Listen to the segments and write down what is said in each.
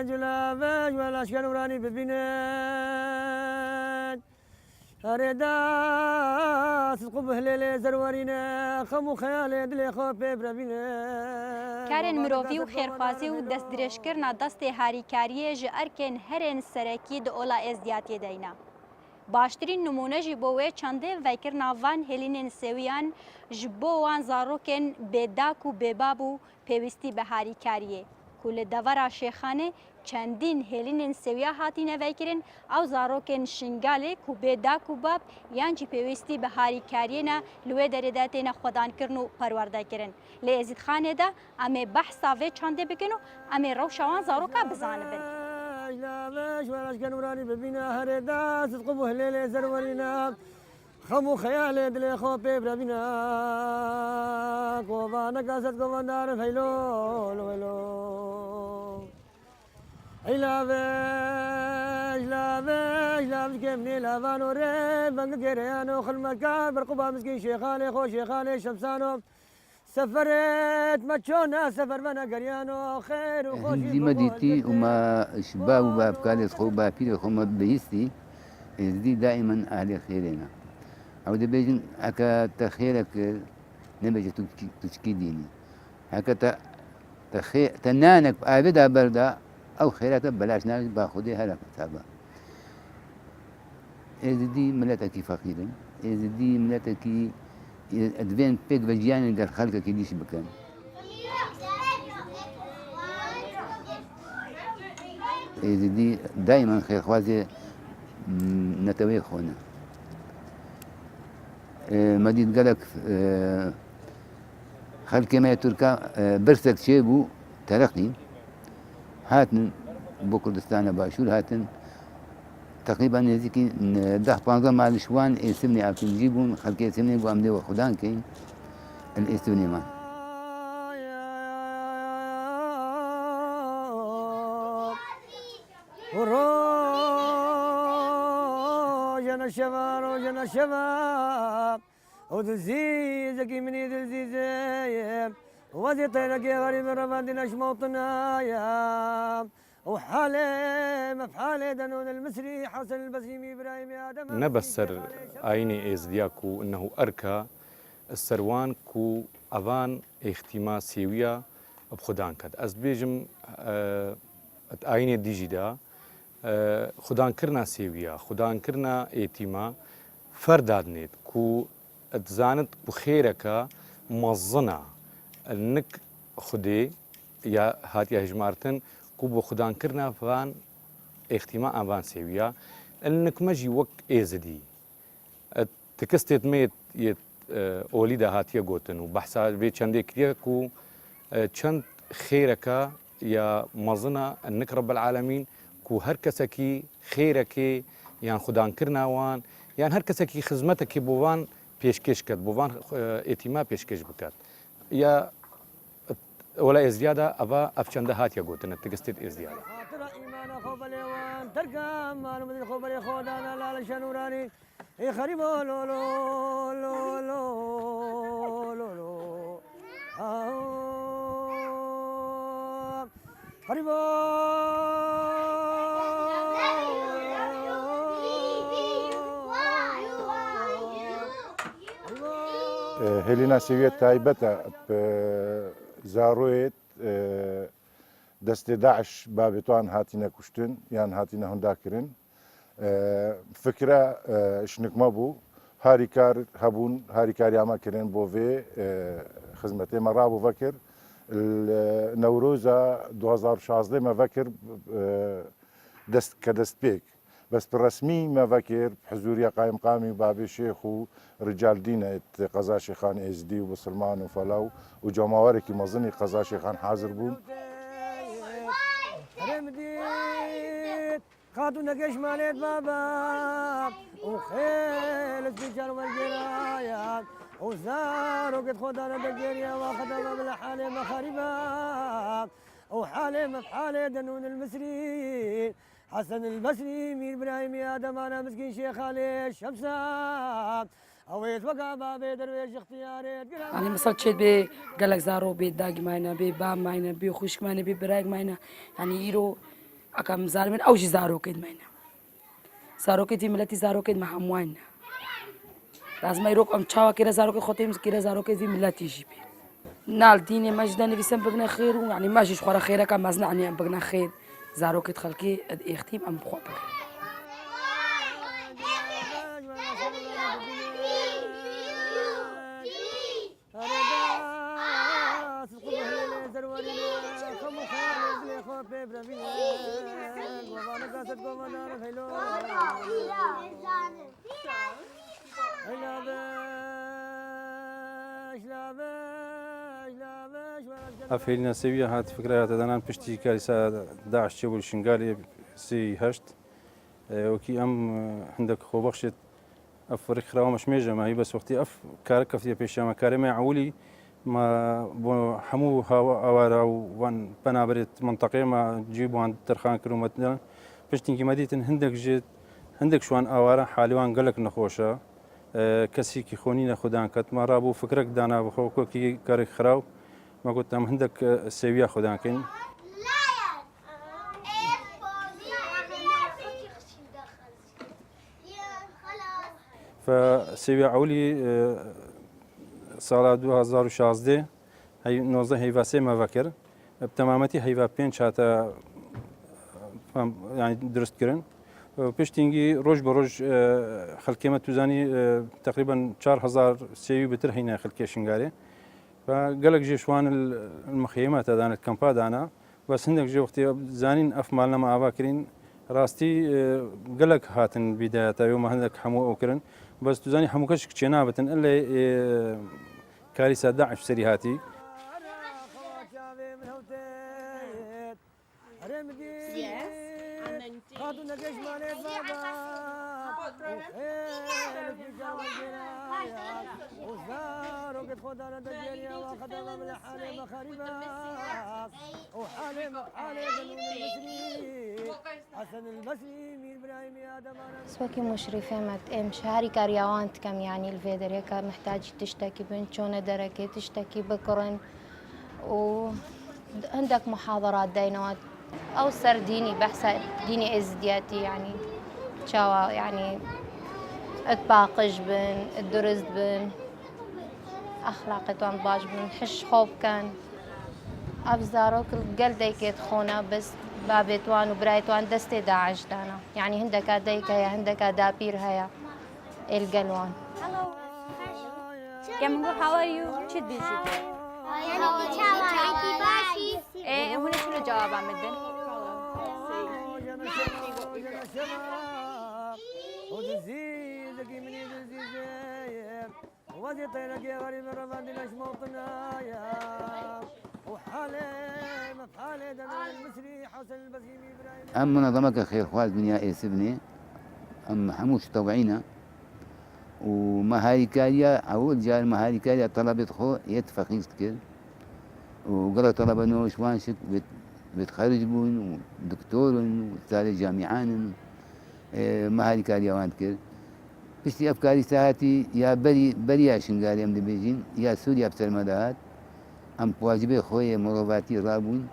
جلابج والاشكال وراني ببينات أريدا صدق بهليل زرورينا خمو خيالي دلي خوفي بربينا کارên mirovî û xêrxwazî û destdirêjkirina destê harîkariyê ji erkên herên serekî di ola êzdiyatiyê de hîne. Baştirîn nimûne jî bo wê çandê vekirina van hêlînên sewiyan ji bo wan zarokên bêdak û bêbab û pêwîstî bi harîkariyê ku li devera Şêxanê çendîn hêlînên sewiya hatîne vekirin ew zarokên şingalê ku bêdak û bab yan jî pêwîstî bi harîkariyê ne li wê derê de têne xwedankirin û perwerdekirin. Lê êzîdxanê de em ê behsa vê çandê bikin û em ê rewşa wan zaroka bizanibin. خمو خيالي دلي خوفي بربينا قوبانا قاسد قوباندار هيلو هيلو لا كيمني لا فانو ريب بنك كيريانو خلمكان برقبا مسكين شيخاني خو شيخاني شمسانو سفرت ماتشونا سفر بنا قريانو خير وخوش زي ما ديتي وما شباب وباب كالس خو بابير خو ما بيستي دي دائما اهل خيرنا او دي بيجن هكا تخيرك نبجة تشكي ديني هكا تنانك ابدا بردا او خيرات بلاش ناس باخذي هلا كتابة إذا دي ملتكي فقيرا إذا دي ملتكي أدفين بيك بجيان در خلقك يديش بكان إذا دي دائما خير خوازي نتوي خونا مديد قالك خلق ما تركا برسك شيبو ترقي هاتن بو كردستان باشور هاتن تقريبا نزيكي ده بانزا مع الشوان اسمني عم تجيبون خلق اسمني بو امدي وخدان كي الاسمني ما روجنا الشباب روجنا الشباب ودلزي زكي مني دلزي زي وزي طيرك يا غريب رمادنا شموطنا يا وحالي مفحالي دنون المصري حسن البسيمي ابراهيم ادم نبسر عيني ازدياكو انه اركا السروان كو اوان اختما سيويا بخدان كد از بيجم عيني ديجيدا خدان كرنا سيويا خدان كرنا ايتيما فردادنيت كو اتزانت بخيرك مظنه انك خدي يا هاتيا هجمارتن كوبو خدان كرنا فان اختماء فان سيويا انك مجي وك ازدي تكستت ميت يت اوليدا هاتيا غوتن وبحثا بي چندي كريكو چند خيرك يا مظنه انك رب العالمين كو هر كسكي خيرك يعني خدان كرنا وان يعني هر كسكي خدمتك بوان پیشکش کرد بوان اعتماد پیشکش بکرد یا ولا ازدیاده اوا افچنده هاتیا گوتنه تگستید ازدیاده ایمان خوب لیوان ترکم مانو بدل خوب لی خدانا لال شنورانی ای خریبو لو لو لو لو لو لو خریبو هێلینا سەویەت تایبەتە زاڕۆیت دەستێ داعش بابێتوان هاتینە کوشتن یان هاتینە هەنداکردن فکرە شنکمە بوو هاریکار هەبوون هاریکاریامەکردن بۆ vê خزمەتێ مە ڕابوو vekir نەورۆزە 2016 me vekir کە destpêk بس بالرسمي ما فكر حزورية قائم قامي بابي شيخ ورجال دينة قضاء شيخان ازدي وسلمان وفلاو وجماوركي مظني قضاء شيخان حاضر بون خاطو نقش ماليت بابا وخيل السجار والجرايات وزار وقد خدانا دقيريا واخدها بالحالة مخاربة وحالة مفحالة دنون المصري حسن البصري مير ابراهيم يا ادم انا مسكين شيخ علي الشمسة اويت وقع بابي درويش اختياري يعني مثلا تشيت بي قالك زارو بي داق ماينا بي بام ماينا بي خوشك ماينا بي براق ماينا يعني يرو أكم زارمن أو جي زارو كيد ماينا زارو كيد في ملتي زارو كيد مع أموانا لازم يروك أم تشاوا كيرا زارو كيد خوتيم كيرا زارو كيد في ملتي جيبي نال ديني مجدنا في سن بقنا خير يعني ما جيش خورا خيرك أم مزنعني أم بقنا خير زارو كيد خلقي اختيم أم بخوا بقى أفعلنا سوية هات فكرة تدانان بشتي كارثة داعش شبل شنغالي سي هشت وكي عندك خو بخشت أفريق خراوة مش ميجا ما هي بس وقتي كارك في بيشاما كارما عولي ما بو حمو هوا وان بنابرت منطقة ما جيبوا عند ترخان كرومتنا بشتي مديت هندك جيت هندك شوان أوارا حالوان قلك نخوشة كسي كي خونينا خدان كت ما رابو فكرك دانا بخوكو كي كارك خراو ما قلت هم هندك سوية خدان كن فسوية عولي سال 2016 هي 19 هيفاسي ما فكر بتمامتي هيفا بين حتى يعني درست كرن بشتينجي روج بروج خلكيمة توزاني تقريبا 4000 سوي بتر هنا خلكي شنغاري فقالك جي شوان المخيمات هذا الكامبا دانا بس هندك جي وقتي زانين اف مالنا مع باكرين راستي قالك هاتن بداية يوم هندك حمو اوكرن بس تزاني حمو كشك تشنابتن الا كارثة داعش سريهاتي سواكي مشرفة مت شهري كاريوان كم يعني الفيدر هيك محتاج تشتكي بنشونة دركة تشتكي بكرن وعندك محاضرات دينوات أو سرديني بحث ديني إزدياتي يعني شوا يعني اتباقج بن الدرز بن أخلاقي باج بن حش خوب كان أبزارو كل قلدي كيت خونا بس بابيتوان وبرايتوان دستي داعش دانا يعني هندك ديك هيا هندك دابير هيا القلوان كم نقول how are you شد بيجي ايه هنا شنو جواب عمدن أم منظمة خير خواز دنيا إسبني أم حموش طوعينا ومهاري كاريا أول جال مهاري كاريا طلبت خو يتفقيس كل وقرأ طلبة نوش وانشك بتخرج بون ودكتور وثالث جامعان مهاري كاريا وان كل بشتي أفكاري ساعتي يا بري عشان قال يم بيجين يا سوريا بسلمدات أم واجبي خوي مروباتي رابون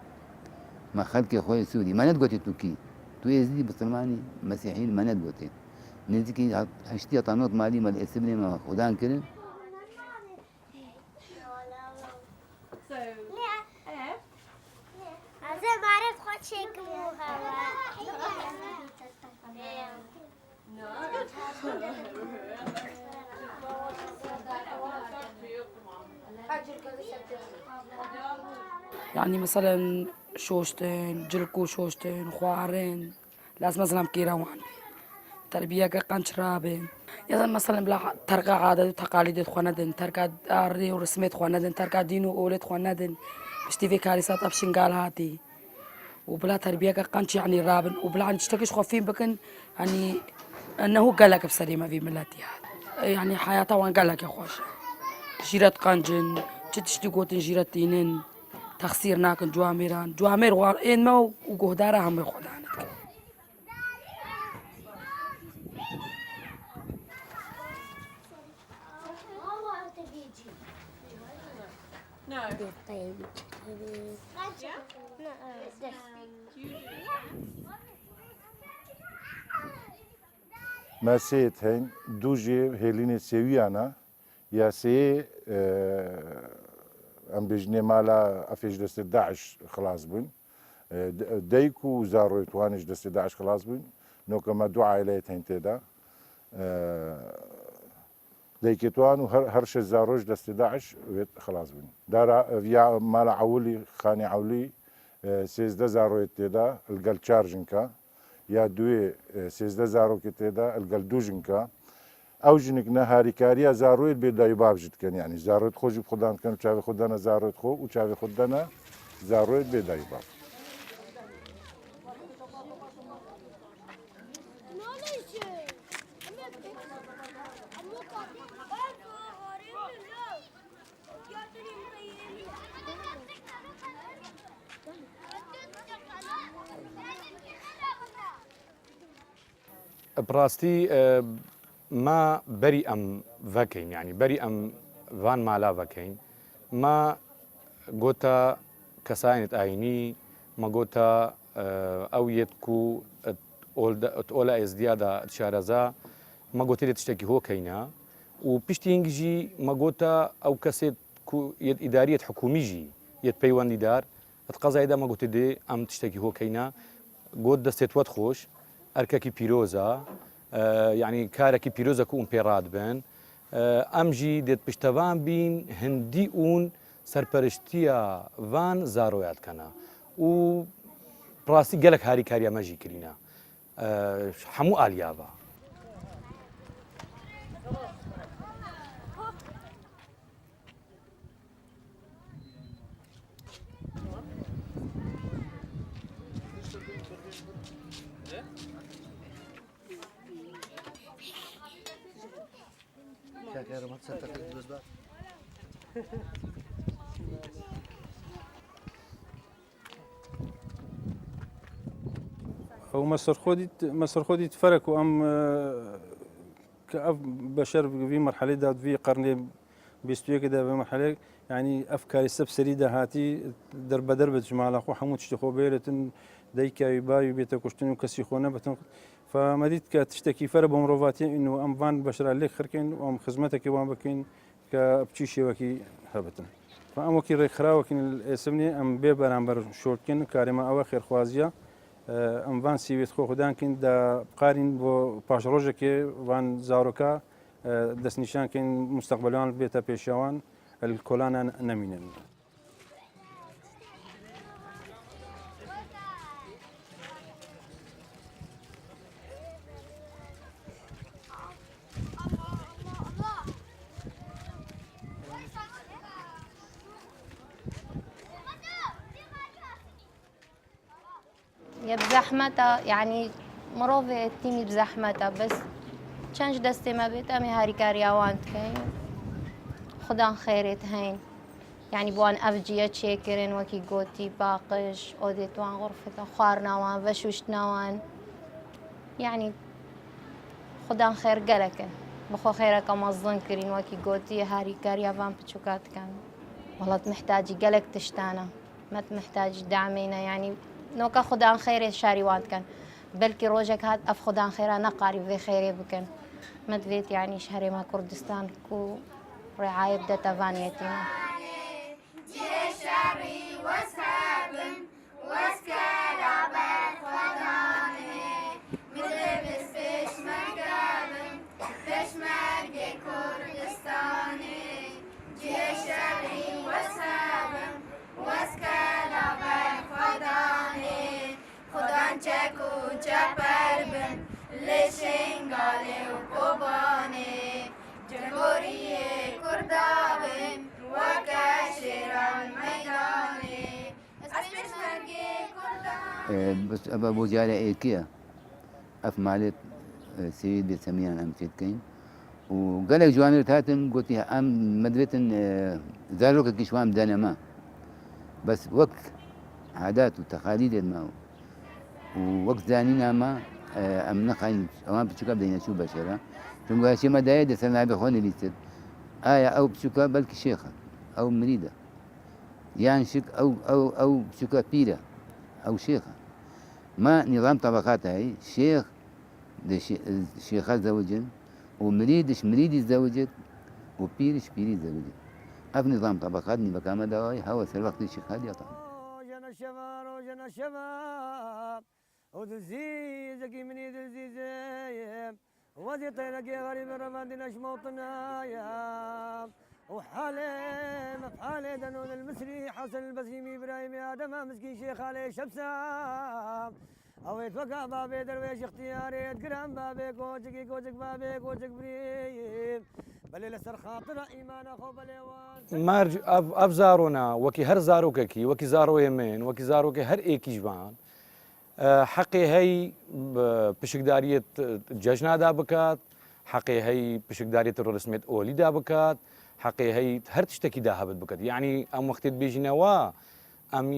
ما خلق خوي سوري ما ندقوتي توكي تو يزيدي بسلماني مسيحيين ما ندقوتي نزكي هشتي طنوط مالي مال اسمني ما خدان كرن يعني مثلا شوشتين جلكو شوشتين خوارين لازم مثلا كيروان تربية كقنش رابين يعني مثلا بلا تركا عادة وتقاليد خواندن تركا داري ورسميت خواندن تركا دين وأولاد خواندن بشتي في كارثات أبشن قال هاتي وبلا تربية كقنش يعني رابن وبلا عن تشتكيش خوفين بكن يعني أنه قالك بسليمة في ملاتي يعني حياته وان قالك يا خوش جيرات قنجن تشتي قوتن جيرات دينن تخسير ناكن جوامير وار إن ما وجهدارا هم يخدانك ماسيت هين دوجي هيليني سيويانا يا سي ام بجني مالا افيج دست داعش خلاص بن ديكو زارو توانج دست داعش خلاص بن نو كما دعاء اليت هين تدا ديكتوان وهرش الزاروج دست داعش خلاص بن دارا يا مالا عولي خاني عولي سيزده زارو تدا القل تشارجنكا یا دوی 13 زارو که تیدا الگل دوجنکا او جنک نهاری کاریا زارویت به دای باب جد کن یعنی زارویت خوشی خودان کن چاوی خودانا زارویت خو و چاوی خودانا زارویت به دای باب براستي ما بري ام فاكين يعني بري ام فان مالا فاكين ما قوتا كساينت ايني ما قوتا اويتكو تقولا ازديادا تشارزا ما قوتي تشتكي هو كينا وبيشتي انجي ما قوتا او كسيت كو يد اداريه حكوميجي يد بيوان دار اتقضى اذا ما قوتي دي ام تشتكي هو كينا قوت دستت وتخوش اركاكي بيروزا يعني كاركي بيروزا كو امبيراد بن امجي ديت بشتوان بين هندي اون سرپرشتيا وان زارويات كنا و براسي قالك هاري كاريا ماجي كرينا حمو اليابا او مصر خودي تفرق وام كأف بشر في مرحله داد في قرن بيستوي كده في مرحله يعني افكار السبسري ده هاتي درب درب جمال اخو حمود تشتخو بيرتن ديكا يباي بيتا كشتن وكسيخونه بتن فمديت كتشتكي فرق بمروفاتي انه ام فان بشر عليك خركين وام خدمتك وام بكين كبتشي وكي هبتن فام وكي رخرا وكين الاسمني ام بيبرامبر شورتكن كارما اواخر خوازيا ام فان سيويت خو خدان كين دا قارين بو باش روجكي وان زاروكا دس نشان كين مستقبلان بيتا بيشوان الكولانا نمينن يا بزحمتها يعني مروفة تيمي بزحمتها بس چنج دستي ما بيت امي هاري كارياوان تكين خدان خيرت هين يعني بوان افجية تشيكرين وكي قوتي باقش اوديتوان غرفتها خوارناوان وشوشتناوان يعني خدان خير قلكن بخو خيرك مظن كرين وكي قوتي هاري كارياوان بتشوكات كان والله محتاجي قلك تشتانا ما محتاج دعمينا يعني نوكا خدان خيري شاري وانت كان بلكي روجك هاد اف خدان خيرا نقاري في خيري بكن ما تفيت يعني شهري ما كردستان كو رعاية بدتا فانيتينا جيشاري وسابن وسكالا بالخداني مدربس بشمرقابن بشمرقي كردستاني جيشاري وسابن وسكالا بالخداني خدان چکو چپربن لشنگالی و کوبانی جمهوری کردابن و کشیران میدانی اسمش مرگی کردان بس أبا بوجالة إيكيا أف مالت سيد بسميان أم تكين وقال لك جوانر تاتن قلت لها أم مدرتن زاروك كشوام دانا ما بس وقت عادات وتقاليد ما ووقت زانينا ما أم نقاين أمام بتشوكا بدينا شو بشرة ثم هاشي ما دايد سنة بخوني ليست آية أو بتشوكا بلكي شيخة أو مريدة يعني شك أو شكا بيرة أو شيخة. ما نظام طبقات هاي شيخ شيخة زوجين، ومريدش مريد يتزوجك، وبيرش بيري يتزوجك. أف نظام طبقات بكامة دواي هوا الوقت الشيخ هذه طبعا. جنا الشباب وجنا الشباب ودزي زكي مني دزي زي وزي طيرك يا غريب رمادنا شموطنا يا وحالي مفحالي دنون المصري حسن البسيمي ابراهيم ادم مسكين شيخ علي شمسام اويت وقع بابي درويش اختياري قرام بابي كوجك كوجك بابي كوجك بريم بل لسر خاطر ايمان اخو بليوان مارج اف زارونا وكي هر زاروكي وكي زارو يمين وكي زاروكي هر ايكي جبان حقي هي بشكدارية ججنا دا بكات، حقي هي بشكدارية الرسميت اولي دا بكات، حقي هي هر تشتكي دا هبت بكات. يعني ام وقت بيجنا وا ام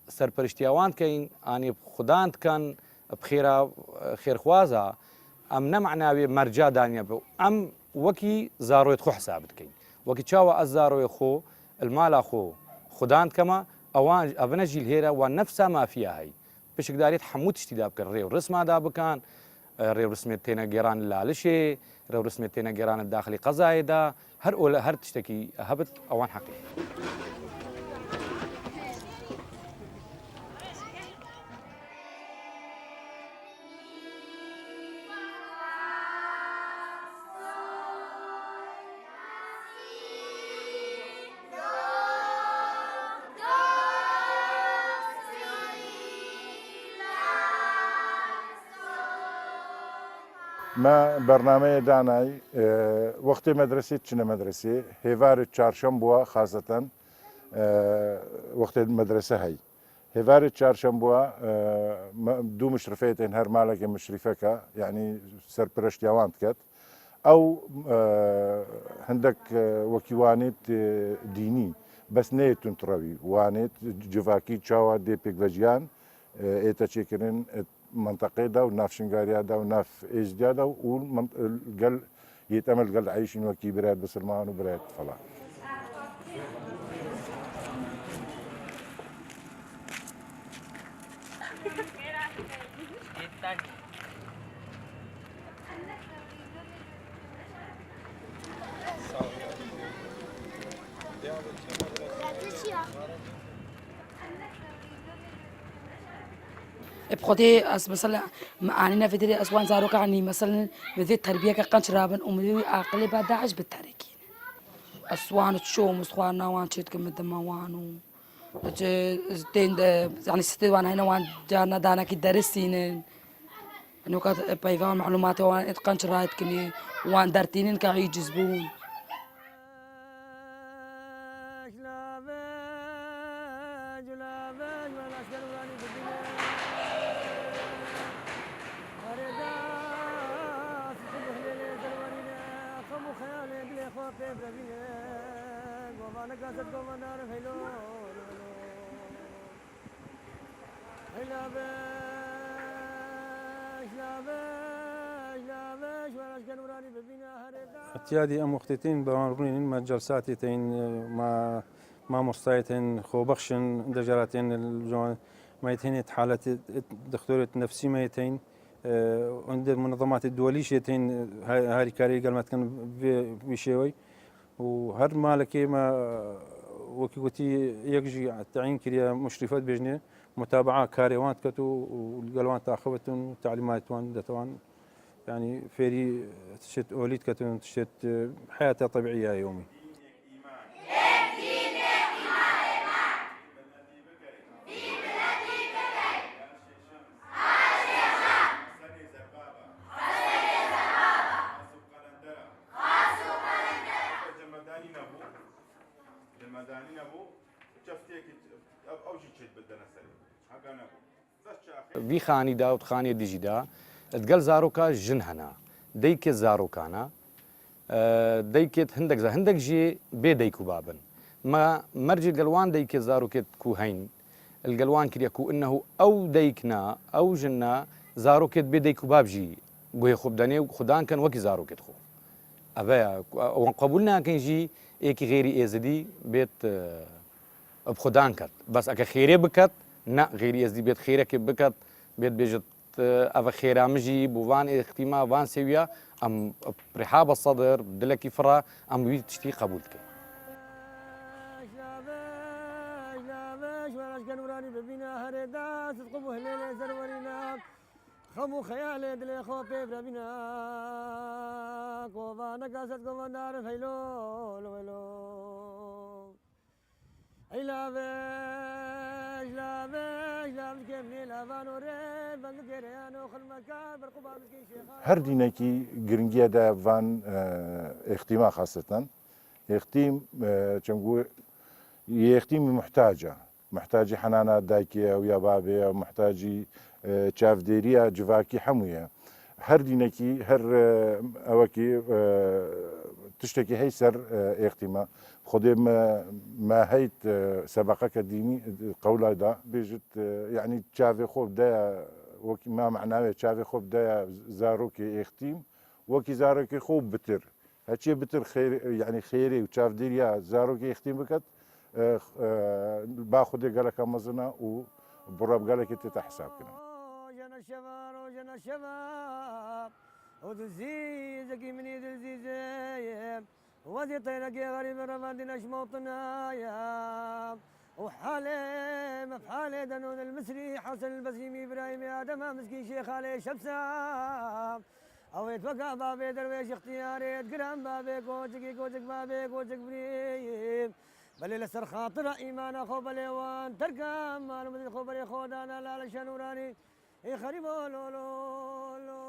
سرپرشتیاوان کین آنی خداند کن بخیرا خیرخوازا ام نمعناوی مرجع دانیا بو ام وکی زارویت خو حسابت کین وکی چاوا از زاروی خو المال خو خداند کما اوان ابنجی الهيرا ونفسها ما فيها هي بشك داريت حموت اشتداب كان ريو رسمه دا كان ريو رسمتنا جيران اللالشي ريو رسمتنا جيران الداخلي قزايدا هر تشتكي هبت اوان حقيقي. ما برنامه دانای وقت مدرسه چنه مدرسه هیوار چهارشنبه خاصة وقت مدرسه هی هیوار چهارشنبه دو مشرفيتين هر مالك مشرفك يعني سرپرشتياوان كت او عندك وكيوانيت ديني بس نيتون تروي وانيت جواكي تشاوا دي بيكفاجيان ايتا تشيكرين منطقه دا وناف شنغاريا دا وناف ازديا دا والقل يتعمل قل عايشين وكي براد بسلمان وبراد فلا. بخدي أس مثلا أنا في دري أسوان زاروك عني مثلا بذي التربية كقنش رابن ومذي عقلي بعد عش بالتاريخين أسوان تشوم أسوان نوان شيت كم دموانو تين يعني ستة وان هنا وان جانا دانا كي درسين إنه كات بيفهم معلومات وان إتقنش رايت كني وان درتين كعي جزبون اعتيادي ام وقتين بمرونين ما جلساتين ما مصايتين خوبخشن دجالاتين الجوان ما يتهين حالة دكتورة نفسي ما يتهين عند المنظمات الدولية شيتين هاري كاري قال ما كان بشيوي وهر مالك ما وكيوتي يجي تعيين كريا مشرفات بجنة متابعة كاريوان كتو والقلوان تاخبتون تعليمات وان دتوان يعني فيري تشت أوليد كتون تشت حياتها طبيعية يومي. في خاني دا وخاني ديجي دا تقل زاروكا جنهنا ديك زاروكانا ديكت هندك جي بي ديكو بابن ما مرجي القلوان ديك زاروكت كو هين القلوان كريا كو انه او ديكنا او جنا زاروكت بي ديكو باب جي قوي خوب داني خدان كان وكي زاروكت خو ابا وقبولنا كان جي ايكي غيري ازدي بيت بخدان کرد بس اگه خیره بکد نه غیری از دی بیت خیره که بکد بیت بیجت أفا خيرا مجي بوان اختيما وان سويا أم رحاب الصدر دلكي فرا أم ويد تشتي قبولك خمو خيالي دلي خوفي بربنا كوفا نقاست كوفا نار فيلو لولو إلا كمني لافانو ري بنگ كريانو خلمكا برقبا مسكين شيخان هر دينكي جرنجيا دا فان اختيما خاصة اختيم چمگو يختيم محتاجة حنانة دايكية ويا بابي محتاجي چافديريا جواكي حموية هر دينكي هر اوكي تشتكي هي سر اختيما خدي ما هيت سبقك ديني قولا دا بيجت يعني تشافي خوب دا وكي ما معناه تشافي خوب دا زاروكي اختيم وكي زاروكي خوب بتر هادشي بتر خير يعني خيري وتشاف ديريا زاروكي اختيم بكت باخذ قالك مزنا وبراب قالك انت حساب كده جنا الشباب ودزي زكي مني دزي زي وزي طيرك يا غريب رمادنا شموطنا يا وحالي مفحالي دنون المصري حسن البسيمي ابراهيم ادم مسكين شيخ علي شبسام او يتوقع بابي درويش اختياري تقرام بابي كوتك بابي كوتك بريم بل لسر خاطر ايمان اخو بليوان تركم مال مدري خو بلي خودانا لا لشنوراني يخربوا لولو